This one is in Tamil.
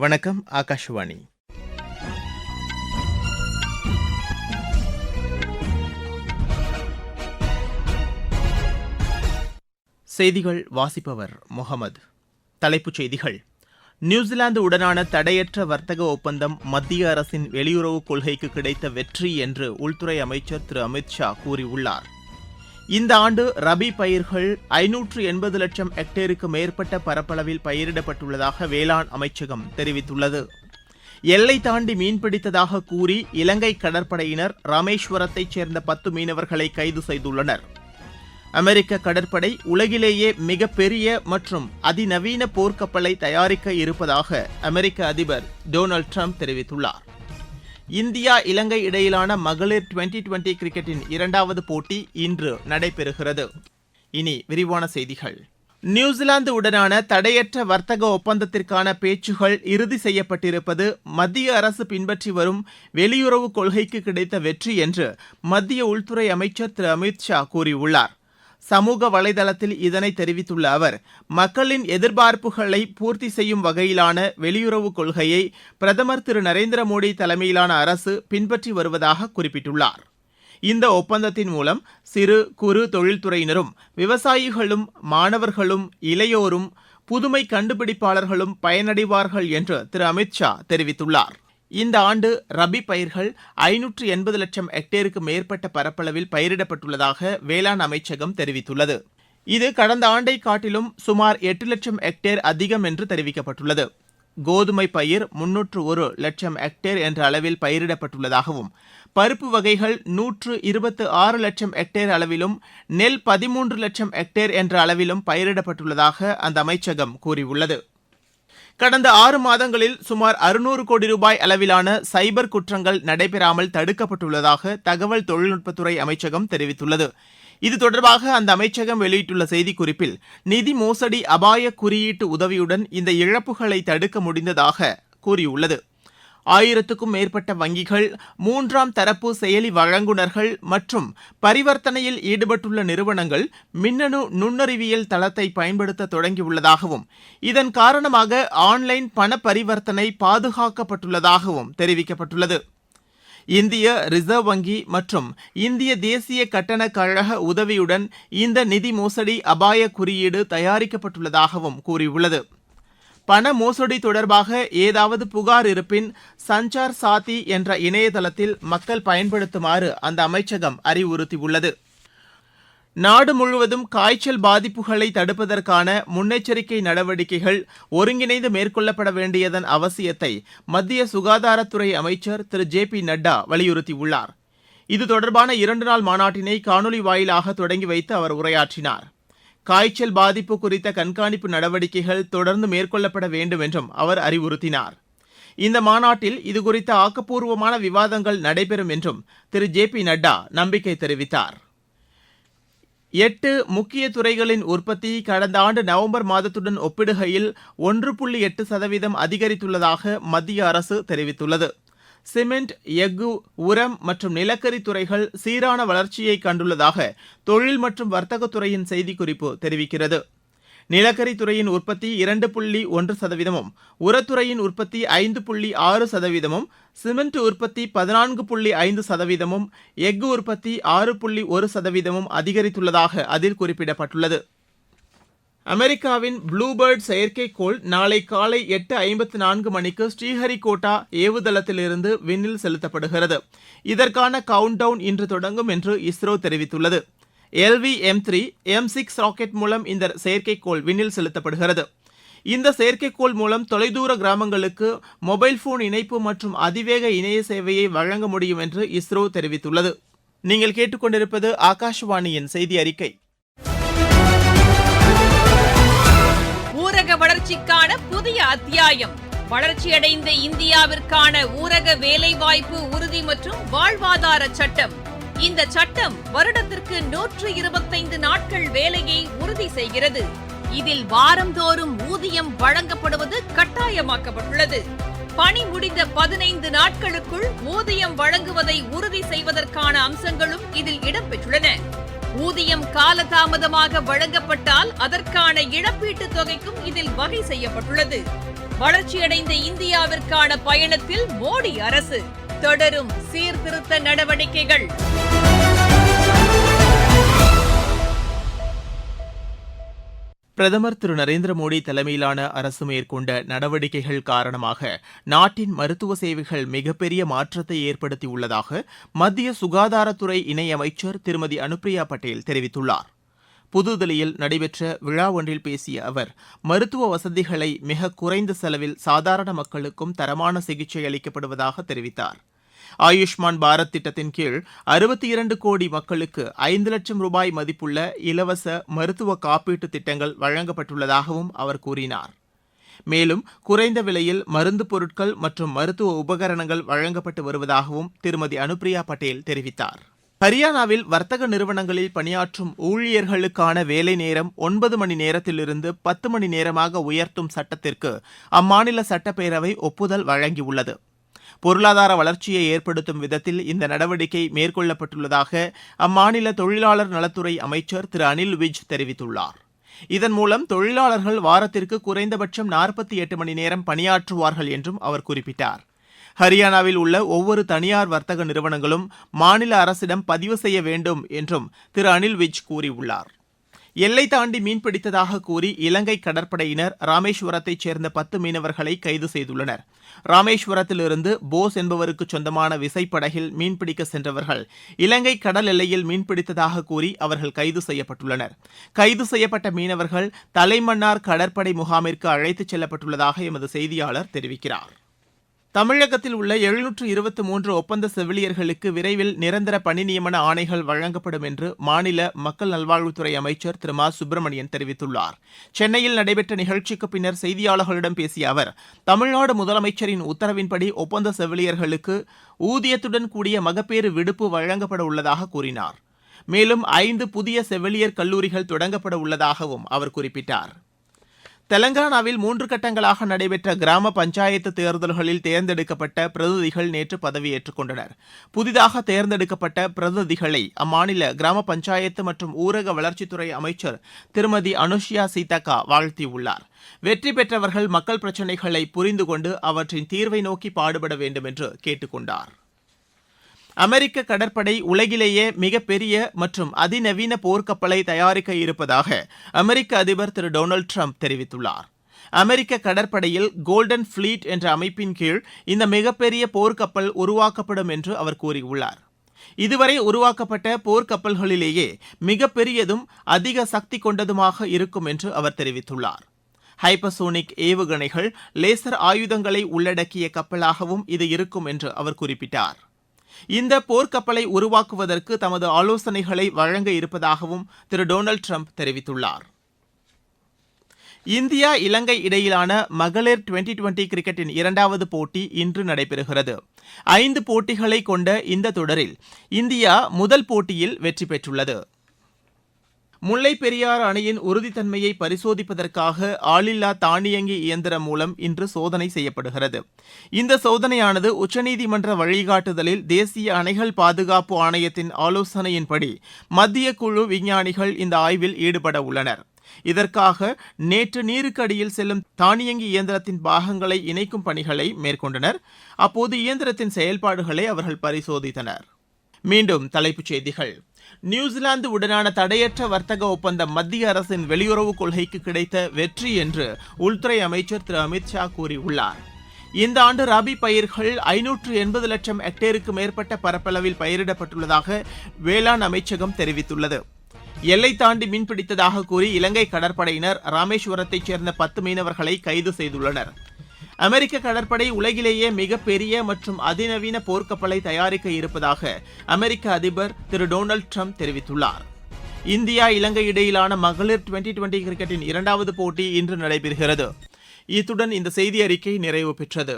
வணக்கம். ஆகாஷவாணி. செய்திகள் வாசிப்பவர் முகமது. தலைப்புச் செய்திகள். நியூசிலாந்து உடனான தடையற்ற வர்த்தக ஒப்பந்தம் மத்திய அரசின் வெளியுறவு கொள்கைக்கு கிடைத்த வெற்றி என்று உள்துறை அமைச்சர் திரு அமித் ஷா கூறியுள்ளார். இந்த ஆண்டு ரபி பயிர்கள் 580 லட்சம் ஹெக்டேருக்கு மேற்பட்ட பரப்பளவில் பயிரிடப்பட்டுள்ளதாக வேளாண் அமைச்சகம் தெரிவித்துள்ளது. எல்லை தாண்டி மீன்பிடித்ததாக கூறி இலங்கை கடற்படையினர் ராமேஸ்வரத்தைச் சேர்ந்த 10 மீனவர்களை கைது செய்துள்ளனர். அமெரிக்க கடற்படை உலகிலேயே மிகப்பெரிய மற்றும் அதிநவீன போர்க்கப்பலை தயாரிக்க இருப்பதாக அமெரிக்க அதிபர் டொனால்டு டிரம்ப் தெரிவித்துள்ளார். இந்தியா இலங்கை இடையிலான மகளிர் டுவெண்டி கிரிக்கெட்டின் 2வது போட்டி இன்று நடைபெறுகிறது. இனி விரிவான செய்திகள். நியூசிலாந்து உடனான தடையற்ற வர்த்தக ஒப்பந்தத்திற்கான பேச்சுகள் இறுதி செய்யப்பட்டிருப்பது மத்திய அரசு பின்பற்றி வரும் வெளியுறவு கொள்கைக்கு கிடைத்த வெற்றி என்று மத்திய உள்துறை அமைச்சர் திரு அமித் ஷா கூறியுள்ளார். சமூக வலைதளத்தில் இதனை தெரிவித்துள்ள அவர், மக்களின் எதிர்பார்ப்புகளை பூர்த்தி செய்யும் வகையிலான வெளியுறவு கொள்கையை பிரதமர் திரு நரேந்திர மோடி தலைமையிலான அரசு பின்பற்றி வருவதாக குறிப்பிட்டுள்ளார். இந்த ஒப்பந்தத்தின் மூலம் சிறு குறு தொழில்துறையினரும் விவசாயிகளும் மாணவர்களும் இளையோரும் புதுமை கண்டுபிடிப்பாளர்களும் பயனடைவார்கள் என்று திரு அமித் ஷா தெரிவித்துள்ளார். இந்த ஆண்டு ரபி பயிர்கள் 580 லட்சம் ஹெக்டேருக்கு மேற்பட்ட பரப்பளவில் பயிரிடப்பட்டுள்ளதாக வேளாண் அமைச்சகம் தெரிவித்துள்ளது. இது கடந்த ஆண்டை காட்டிலும் சுமார் 8 லட்சம் ஹெக்டேர் அதிகம் என்று தெரிவிக்கப்பட்டுள்ளது. கோதுமை பயிர் 301 லட்சம் ஹெக்டேர் என்ற அளவில் பயிரிடப்பட்டுள்ளதாகவும், பருப்பு வகைகள் 126 லட்சம் ஹெக்டேர் அளவிலும், நெல் 13 லட்சம் ஹெக்டேர் என்ற அளவிலும் பயிரிடப்பட்டுள்ளதாக அந்த அமைச்சகம் கூறியுள்ளது. கடந்த 6 மாதங்களில் சுமார் 600 கோடி ரூபாய் அளவிலான சைபர் குற்றங்கள் நடைபெறாமல் தடுக்கப்பட்டுள்ளதாக தகவல் தொழில்நுட்பத்துறை அமைச்சகம் தெரிவித்துள்ளது. இது தொடர்பாக அந்த அமைச்சகம் வெளியிட்டுள்ள செய்திக்குறிப்பில், நிதி மோசடி அபாய குறியீட்டு உதவியுடன் இந்த இழப்புகளை தடுக்க முடிந்ததாக கூறியுள்ளது. 1000க்கும் மேற்பட்ட வங்கிகள், 3ஆம் தரப்பு செயலி வழங்குநர்கள் மற்றும் பரிவர்த்தனையில் ஈடுபட்டுள்ள நிறுவனங்கள் மின்னணு நுண்ணறிவியல் தளத்தை பயன்படுத்த தொடங்கியுள்ளதாகவும், இதன் காரணமாக ஆன்லைன் பண பரிவர்த்தனை பாதுகாக்கப்பட்டுள்ளதாகவும் தெரிவிக்கப்பட்டுள்ளது. இந்திய ரிசர்வ் வங்கி மற்றும் இந்திய தேசிய கட்டண கழக உதவியுடன் இந்த நிதி மோசடி அபாய குறியீடு தயாரிக்கப்பட்டுள்ளதாகவும் கூறியுள்ளது. பண மோசடி தொடர்பாக ஏதாவது புகார் இருப்பின் சஞ்சார் சாத்தி என்ற இணையதளத்தில் மக்கள் பயன்படுத்துமாறு அந்த அமைச்சகம் அறிவுறுத்தியுள்ளது. நாடு முழுவதும் காய்ச்சல் பாதிப்புகளை தடுப்பதற்கான முன்னெச்சரிக்கை நடவடிக்கைகள் ஒருங்கிணைந்து மேற்கொள்ளப்பட வேண்டியதன் அவசியத்தை மத்திய சுகாதாரத்துறை அமைச்சர் திரு ஜே.பி. நட்டா வலியுறுத்தியுள்ளார். இது தொடர்பான 2 நாள் மாநாட்டினை காணொலி வாயிலாக தொடங்கி வைத்து அவர் உரையாற்றினார். காய்ச்சல் பாதிப்பு குறித்த கண்காணிப்பு நடவடிக்கைகள் தொடர்ந்து மேற்கொள்ளப்பட வேண்டும் என்றும் அவர் அறிவுறுத்தினார். இந்த மாநாட்டில் இதுகுறித்த ஆக்கப்பூர்வமான விவாதங்கள் நடைபெறும் என்றும் திரு ஜே.பி. நட்டா நம்பிக்கை தெரிவித்தார். 8 முக்கிய துறைகளின் உற்பத்தி கடந்த ஆண்டு நவம்பர் மாதத்துடன் ஒப்பிடுகையில் 1.8% அதிகரித்துள்ளதாக மத்திய அரசு தெரிவித்துள்ளது. சிமெண்ட், எஃகு, உரம் மற்றும் நிலக்கரி துறைகள் சீரான வளர்ச்சியை கண்டுள்ளதாக தொழில் மற்றும் வர்த்தகத்துறையின் செய்திக்குறிப்பு தெரிவிக்கிறது. நிலக்கரி துறையின் உற்பத்தி 2.1%, உரத்துறையின் உற்பத்தி 5.6%, சிமெண்ட் உற்பத்தி 14.5%, எஃகு உற்பத்தி 6.1% அதிகரித்துள்ளதாக அதில் குறிப்பிடப்பட்டுள்ளது. அமெரிக்காவின் ப்ளூபேர்ட் செயற்கைக்கோள் நாளை காலை 8:54 மணிக்கு ஸ்ரீஹரிகோட்டா ஏவுதளத்திலிருந்து விண்ணில் செலுத்தப்படுகிறது. இதற்கான கவுண்டவுன் இன்று தொடங்கும் என்று இஸ்ரோ தெரிவித்துள்ளது. LV-M3, M6 ராக்கெட் மூலம் இந்த செயற்கைக்கோள் விண்ணில் செலுத்தப்படுகிறது. இந்த செயற்கைக்கோள் மூலம் தொலைதூர கிராமங்களுக்கு மொபைல் போன் இணைப்பு மற்றும் அதிவேக இணைய சேவையை வழங்க முடியும் என்று இஸ்ரோ தெரிவித்துள்ளது. நீங்கள் கேட்டுக்கொண்டிருப்பது ஆகாஷவாணியின் செய்தி அறிக்கை. ஊரக வளர்ச்சிக்கான புதிய அத்தியாயம். வளர்ச்சியடைந்த இந்தியாவிற்கான ஊரக வேலைவாய்ப்பு உறுதி மற்றும் வாழ்வாதார சட்டம். இந்த சட்டம் வருடத்திற்கு 125 நாட்கள் வேலையை உறுதி செய்கிறது. இதில் வாரந்தோறும் ஊதியம் வழங்கப்படுவது கட்டாயமாக்கப்பட்டுள்ளது. பணி முடிந்த 15 நாட்களுக்குள் ஊதியம் வழங்குவதை உறுதி செய்வதற்கான அம்சங்களும் இதில் இடம்பெற்றுள்ளன. ஊதியம் காலதாமதமாக வழங்கப்பட்டால் அதற்கான இழப்பீட்டுத் தொகைக்கும் இதில் வகை செய்யப்பட்டுள்ளது. வளர்ச்சியடைந்த இந்தியாவிற்கான பயணத்தில் மோடி அரசு தொடரும் சீர்திருத்த நடவடிக்கைகள். பிரதமர் திரு நரேந்திர மோடி தலைமையிலான அரசு மேற்கொண்ட நடவடிக்கைகள் காரணமாக நாட்டின் மருத்துவ சேவைகள் மிகப்பெரிய மாற்றத்தை ஏற்படுத்தியுள்ளதாக மத்திய சுகாதாரத்துறை இணையமைச்சர் திருமதி அனுப்பிரியா பட்டேல் தெரிவித்துள்ளார். புதுதில்லியில் நடைபெற்ற விழா ஒன்றில் பேசிய அவர், மருத்துவ வசதிகளை மிக குறைந்த செலவில் சாதாரண மக்களுக்கும் தரமான சிகிச்சை அளிக்கப்படுவதாக தெரிவித்தார். ஆயுஷ்மான் பாரத் திட்டத்தின் கீழ் 62 கோடி மக்களுக்கு 5 லட்சம் ரூபாய் மதிப்புள்ள இலவச மருத்துவ காப்பீட்டு திட்டங்கள் வழங்கப்பட்டுள்ளதாகவும் அவர் கூறினார். மேலும் குறைந்த விலையில் மருந்து பொருட்கள் மற்றும் மருத்துவ உபகரணங்கள் வழங்கப்பட்டு வருவதாகவும் திருமதி அனுப்பிரியா பட்டேல் தெரிவித்தார். ஹரியானாவில் வர்த்தக நிறுவனங்களில் பணியாற்றும் ஊழியர்களுக்கான வேலை நேரம் 9 மணி நேரத்திலிருந்து 10 மணி நேரமாக உயர்த்தும் சட்டத்திற்கு அம்மாநில சட்டப்பேரவை ஒப்புதல் வழங்கியுள்ளது. பொருளாதார வளர்ச்சியை ஏற்படுத்தும் விதத்தில் இந்த நடவடிக்கை மேற்கொள்ளப்பட்டுள்ளதாக அம்மாநில தொழிலாளர் நலத்துறை அமைச்சர் திரு அனில் விஜ் தெரிவித்துள்ளார். இதன் மூலம் தொழிலாளர்கள் வாரத்திற்கு குறைந்தபட்சம் 48 மணி நேரம் பணியாற்றுவார்கள் என்றும் அவர் குறிப்பிட்டார். ஹரியானாவில் உள்ள ஒவ்வொரு தனியார் வர்த்தக நிறுவனங்களும் மாநில அரசிடம் பதிவு செய்ய வேண்டும் என்றும் திரு அனில் விஜ் கூறியுள்ளார். எல்லை தாண்டி மீன்பிடித்ததாக கூறி இலங்கை கடற்படையினர் ராமேஸ்வரத்தைச் சேர்ந்த 10 மீனவர்களை கைது செய்துள்ளனர். ராமேஸ்வரத்திலிருந்து போஸ் என்பவருக்கு சொந்தமான விசைப்படகில் மீன்பிடிக்க சென்றவர்கள் இலங்கை கடல் எல்லையில் மீன்பிடித்ததாக கூறி அவர்கள் கைது செய்யப்பட்டுள்ளனர். கைது செய்யப்பட்ட மீனவர்கள் தலைமன்னார் கடற்படை முகாமிற்கு அழைத்துச் செல்லப்பட்டுள்ளதாக எமது செய்தியாளர் தெரிவிக்கிறார். தமிழகத்தில் உள்ள 723 ஒப்பந்த செவிலியர்களுக்கு விரைவில் நிரந்தர பணி நியமன ஆணைகள் வழங்கப்படும் என்று மாநில மக்கள் நல்வாழ்வுத்துறை அமைச்சர் திரு மா சுப்பிரமணியன் தெரிவித்துள்ளார். சென்னையில் நடைபெற்ற நிகழ்ச்சிக்கு பின்னர் செய்தியாளர்களிடம் பேசிய அவர், தமிழ்நாடு முதலமைச்சரின் உத்தரவின்படி ஒப்பந்த செவிலியர்களுக்கு ஊதியத்துடன் கூடிய மகப்பேறு விடுப்பு வழங்கப்பட உள்ளதாக கூறினார். மேலும் 5 புதிய செவிலியர் கல்லூரிகள் தொடங்கப்பட உள்ளதாகவும் அவர் குறிப்பிட்டார். தெலங்கானாவில் 3 கட்டங்களாக நடைபெற்ற கிராம பஞ்சாயத்து தேர்தல்களில் தேர்ந்தெடுக்கப்பட்ட பிரதிநிதிகள் நேற்று பதவியேற்றுக் கொண்டனர். புதிதாக தேர்ந்தெடுக்கப்பட்ட பிரதிநிதிகளை அம்மாநில கிராம பஞ்சாயத்து மற்றும் ஊரக வளர்ச்சித்துறை அமைச்சர் திருமதி அனுஷியா சீதாக்கா வாழ்த்தியுள்ளார். வெற்றி பெற்றவர்கள் மக்கள் பிரச்சினைகளை புரிந்து கொண்டு அவற்றின் தீர்வை நோக்கி பாடுபட வேண்டும் என்று கேட்டுக் கொண்டார். அமெரிக்க கடற்படை உலகிலேயே மிகப்பெரிய மற்றும் அதிநவீன போர்க்கப்பலை தயாரிக்க இருப்பதாக அமெரிக்க அதிபர் திரு டொனால்டு டிரம்ப் தெரிவித்துள்ளார். அமெரிக்க கடற்படையில் கோல்டன் ஃபிளீட் என்ற அமைப்பின் கீழ் இந்த மிகப்பெரிய போர்க்கப்பல் உருவாக்கப்படும் என்று அவர் கூறியுள்ளார். இதுவரை உருவாக்கப்பட்ட போர்க்கப்பல்களிலேயே மிகப்பெரியதும் அதிக சக்தி கொண்டதுமாக இருக்கும் என்று அவர் தெரிவித்துள்ளார். ஹைப்பர்சோனிக் ஏவுகணைகள், லேசர் ஆயுதங்களை உள்ளடக்கிய கப்பலாகவும் இது இருக்கும் என்று அவர் குறிப்பிட்டார். இந்த போர்க்கப்பலை உருவாக்குவதற்கு தமது ஆலோசனைகளை வழங்க இருப்பதாகவும் திரு டொனால்டு டிரம்ப் தெரிவித்துள்ளார். இந்தியா இலங்கை இடையிலான மகளிர் 2020 கிரிக்கெட்டின் 2வது போட்டி இன்று நடைபெறுகிறது. 5 போட்டிகளை கொண்ட இந்த தொடரில் இந்தியா முதல் போட்டியில் வெற்றி பெற்றுள்ளது. முல்லைப் பெரியாறு அணையின் உறுதித்தன்மையை பரிசோதிப்பதற்காக ஆளில்லா தானியங்கி இயந்திரம் மூலம் இன்று சோதனை செய்யப்படுகிறது. இந்த சோதனையானது உச்சநீதிமன்ற வழிகாட்டுதலில் தேசிய அணைகள் பாதுகாப்பு ஆணையத்தின் ஆலோசனையின்படி மத்திய குழு விஞ்ஞானிகள் இந்த ஆய்வில் ஈடுபட உள்ளனர். இதற்காக நேற்று நீருக்கடியில் செல்லும் தானியங்கி இயந்திரத்தின் பாகங்களை இணைக்கும் பணிகளை மேற்கொண்டனர். அப்போது இயந்திரத்தின் செயல்பாடுகளை அவர்கள் பரிசோதித்தனர். மீண்டும் தலைப்புச் செய்திகள். நியூசிலாந்து உடனான தடையற்ற வர்த்தக ஒப்பந்தம் மத்திய அரசின் வெளியுறவு கொள்கைக்கு கிடைத்த வெற்றி என்று உள்துறை அமைச்சர் திரு அமித் ஷா கூறியுள்ளார். இந்த ஆண்டு ராபி பயிர்கள் 580 லட்சம் ஹெக்டேருக்கு மேற்பட்ட பரப்பளவில் பயிரிடப்பட்டுள்ளதாக வேளாண் அமைச்சகம் தெரிவித்துள்ளது. எல்லை தாண்டி மீன்பிடித்ததாக கூறி இலங்கை கடற்படையினர் ராமேஸ்வரத்தைச் சேர்ந்த 10 மீனவர்களை கைது செய்துள்ளனர். அமெரிக்க கடற்படை உலகிலேயே மிகப்பெரிய மற்றும் அதிநவீன போர்க்கப்பலை தயாரிக்க இருப்பதாக அமெரிக்க அதிபர் திரு டொனால்டு டிரம்ப் தெரிவித்துள்ளார். இந்தியா இலங்கை இடையிலான மகளிர் 2020 கிரிக்கெட்டின் 2வது போட்டி இன்று நடைபெறுகிறது. இத்துடன் இந்த செய்தி அறிக்கை நிறைவு பெற்றது.